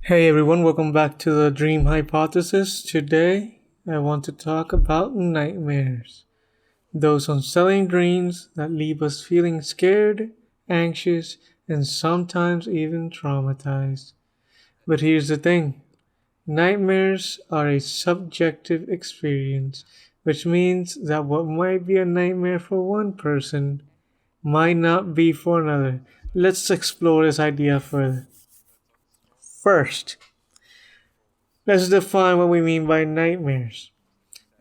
Hey everyone, welcome back to the Dream Hypothesis. Today, I want to talk about nightmares. Those unsettling dreams that leave us feeling scared, anxious, and sometimes even traumatized. But here's the thing, nightmares are a subjective experience, which means that what might be a nightmare for one person might not be for another. Let's explore this idea further. First, let's define what we mean by nightmares.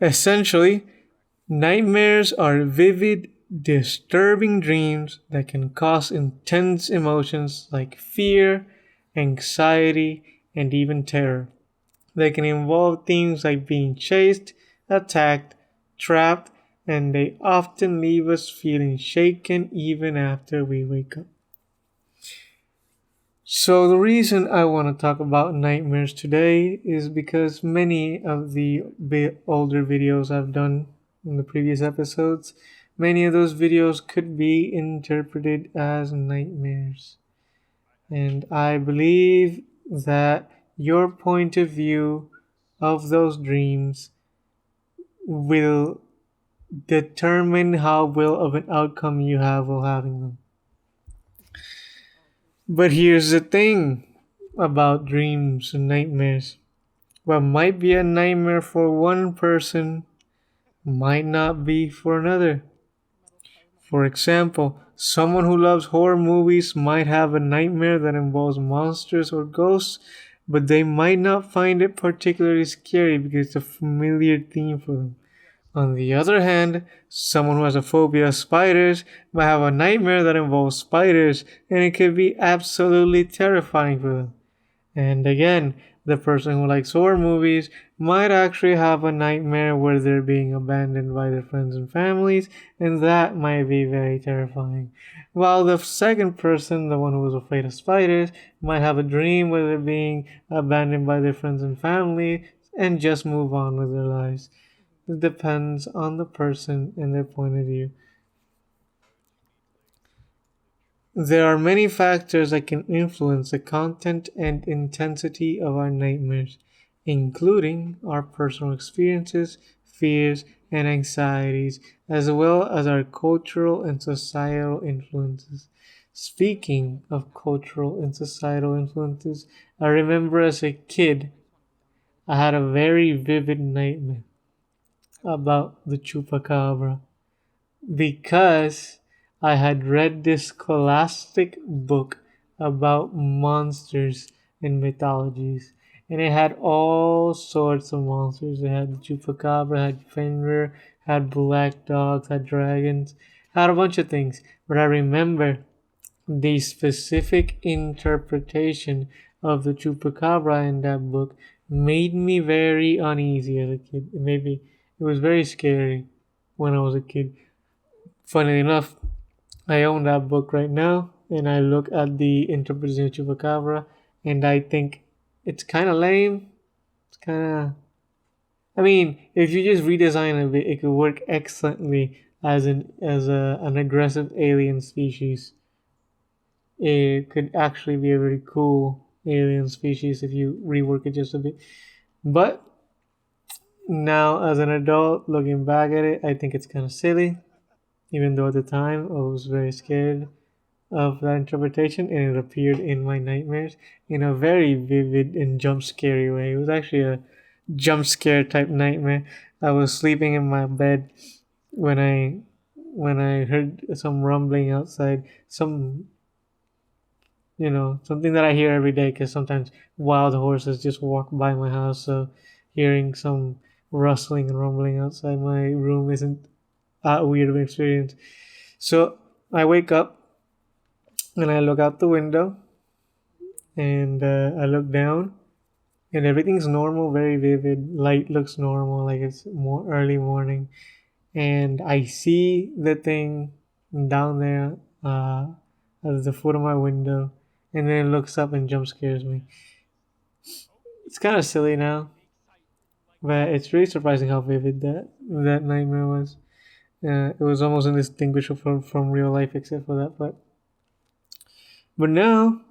Essentially, nightmares are vivid, disturbing dreams that can cause intense emotions like fear, anxiety, and even terror. They can involve themes like being chased, attacked, trapped, and they often leave us feeling shaken even after we wake up. So, the reason I want to talk about nightmares today is because many of the older videos I've done in the previous episodes, many of those videos could be interpreted as nightmares. And I believe that your point of view of those dreams will determine how well of an outcome you have while having them. But here's the thing about dreams and nightmares. What might be a nightmare for one person might not be for another. For example, someone who loves horror movies might have a nightmare that involves monsters or ghosts, but they might not find it particularly scary because it's a familiar theme for them. On the other hand, someone who has a phobia of spiders might have a nightmare that involves spiders, and it could be absolutely terrifying for them. And again, the person who likes horror movies might actually have a nightmare where they're being abandoned by their friends and families, and that might be very terrifying. While the second person, the one who is afraid of spiders, might have a dream where they're being abandoned by their friends and family and just move on with their lives. It depends on the person and their point of view. There are many factors that can influence the content and intensity of our nightmares, including our personal experiences, fears, and anxieties, as well as our cultural and societal influences. Speaking of cultural and societal influences, I remember as a kid, I had a very vivid nightmare about the chupacabra because I had read this scholastic book about monsters and mythologies. And it had all sorts of monsters. It had the Chupacabra, had Fenrir, had black dogs, had dragons, had a bunch of things. But I remember the specific interpretation of the Chupacabra in that book made me very uneasy as a kid. It was very scary when I was a kid. Funny enough, I own that book right now, and I look at the interpretation of Chupacabra, and I think it's kind of lame. It's kind of. I mean, if you just redesign a bit, it could work excellently as an aggressive alien species. It could actually be a very cool alien species if you rework it just a bit. But now, as an adult, looking back at it, I think it's kind of silly. Even though at the time I was very scared of that interpretation, and it appeared in my nightmares in a very vivid and jump scary way. It was actually a jump scare type nightmare. I was sleeping in my bed when I heard some rumbling outside, something that I hear every day because sometimes wild horses just walk by my house. So hearing some rustling and rumbling outside my room isn't that weird of an experience. So I wake up and I look out the window and I look down and everything's normal, very vivid. Light looks normal, like it's more early morning. And I see the thing down there at the foot of my window, and then it looks up and jump scares me. It's kind of silly now, but it's really surprising how vivid that nightmare was. It was almost indistinguishable from real life, except for that part. But now,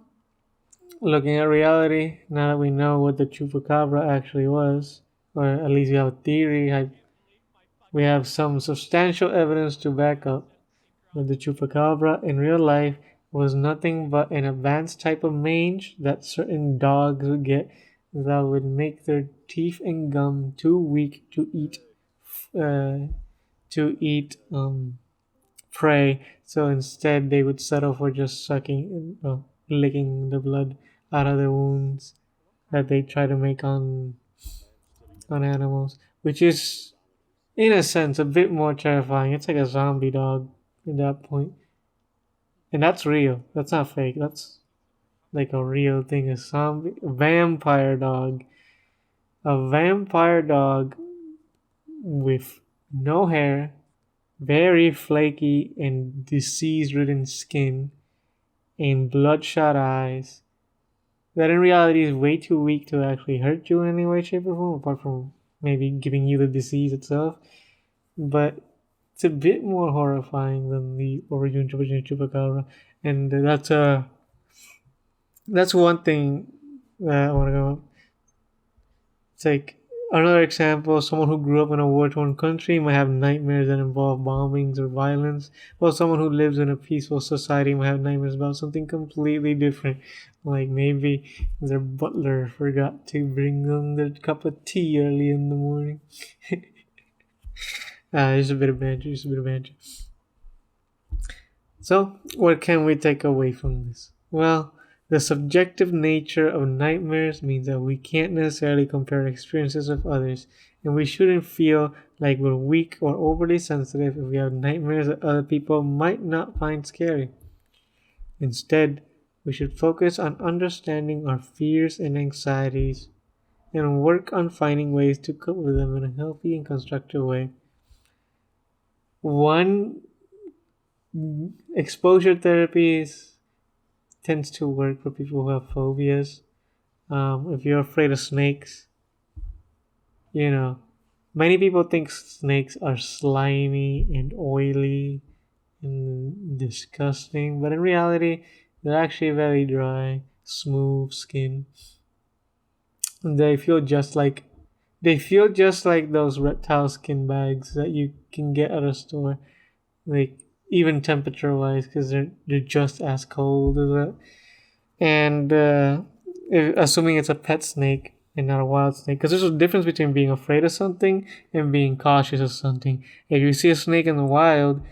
looking at reality, now that we know what the chupacabra actually was, or at least we have a theory, we have some substantial evidence to back up that the chupacabra in real life was nothing but an advanced type of mange that certain dogs would get that would make their teeth and gum too weak uh, to eat prey. So instead, they would settle for just sucking, licking the blood out of their wounds that they try to make on animals, which is in a sense a bit more terrifying. It's like a zombie dog at that point, and that's real. That's not fake. That's like a real thing. A zombie, a vampire dog with no hair, very flaky and disease-ridden skin, and bloodshot eyes. That in reality is way too weak to actually hurt you in any way, shape, or form, apart from maybe giving you the disease itself. But it's a bit more horrifying than the original chupacabra, and that's one thing that I want to go. It's like another example: someone who grew up in a war-torn country might have nightmares that involve bombings or violence, while someone who lives in a peaceful society might have nightmares about something completely different, like maybe their butler forgot to bring them their cup of tea early in the morning. Just a bit of banter, just a bit of banter. So, what can we take away from this? Well, the subjective nature of nightmares means that we can't necessarily compare experiences with others, and we shouldn't feel like we're weak or overly sensitive if we have nightmares that other people might not find scary. Instead, we should focus on understanding our fears and anxieties and work on finding ways to cope with them in a healthy and constructive way. One exposure therapies tends to work for people who have phobias. If you're afraid of snakes, you know, many people think snakes are slimy and oily and disgusting, but in reality, they're actually very dry, smooth skin. And they feel just like those reptile skin bags that you can get at a store, like even temperature wise, because they're just as cold as it. And assuming it's a pet snake and not a wild snake, because there's a difference between being afraid of something and being cautious of something. If you see a snake in the wild,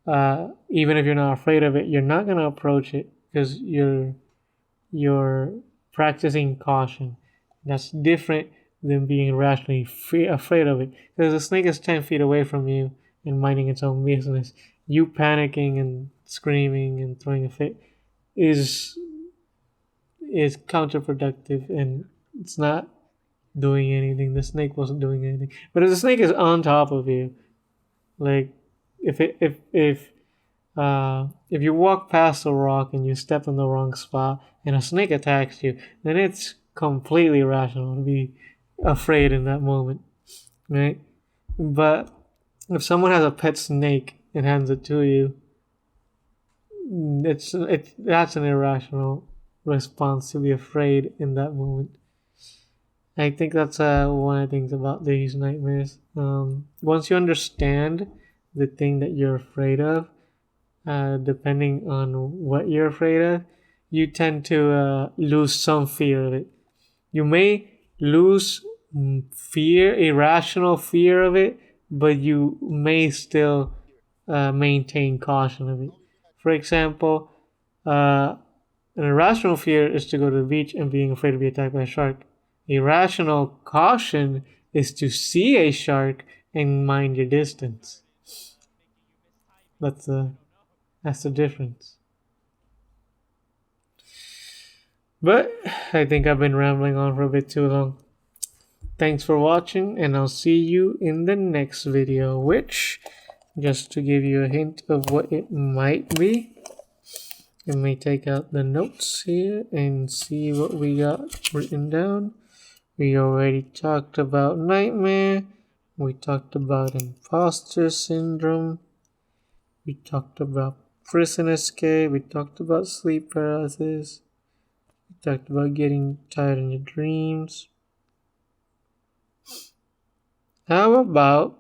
even if you're not afraid of it, you're not gonna approach it because you're practicing caution. That's different than being irrationally afraid of it. Because the snake is 10 feet away from you and minding its own business. You panicking and screaming and throwing a fit is counterproductive, and it's not doing anything. The snake wasn't doing anything. But if the snake is on top of you, like if you walk past a rock and you step in the wrong spot and a snake attacks you, then it's completely rational to be afraid in that moment, right? But if someone has a pet snake and hands it to you, that's an irrational response to be afraid in that moment. I think that's one of the things about these nightmares. Once you understand the thing that you're afraid of, depending on what you're afraid of, you tend to lose some fear of it. You may lose irrational fear of it, but you may still maintain caution of it. For example, an irrational fear is to go to the beach and being afraid to be attacked by a shark. Irrational caution is to see a shark and mind your distance. That's the difference. But I think I've been rambling on for a bit too long. Thanks for watching, and I'll see you in the next video, which, just to give you a hint of what it might be, let me take out the notes here and see what we got written down. We already talked about nightmare. We talked about imposter syndrome. We talked about prison escape. We talked about sleep paralysis. We talked about getting tired in your dreams. How about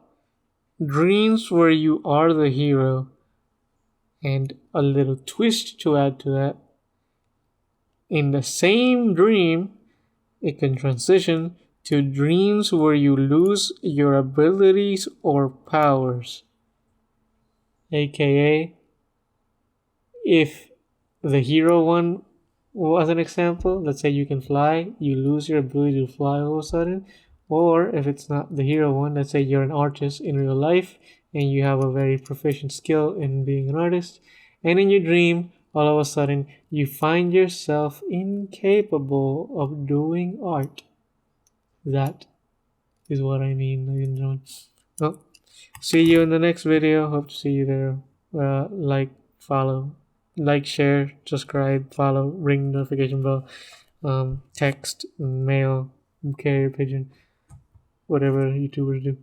dreams where you are the hero? And a little twist to add to that, in the same dream, it can transition to dreams where you lose your abilities or powers. AKA, if the hero one was an example, let's say you can fly, you lose your ability to fly all of a sudden. Or if it's not the hero one, let's say you're an artist in real life and you have a very proficient skill in being an artist, and in your dream, all of a sudden, you find yourself incapable of doing art. That is what I mean, ladies and gentlemen. Well, see you in the next video. Hope to see you there. Like, follow, like, share, subscribe, follow, ring notification bell, text, mail, carrier pigeon, whatever YouTubers do.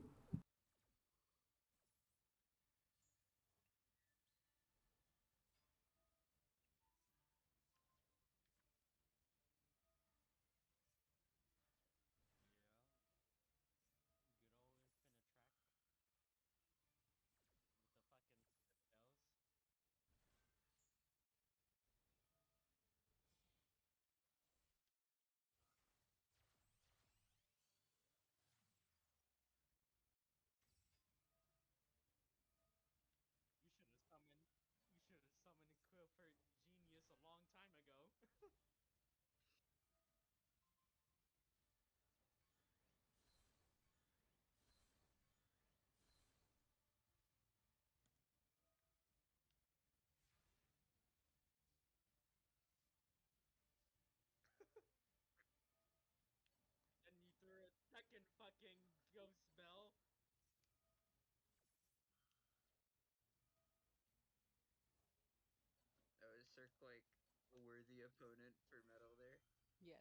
Yes.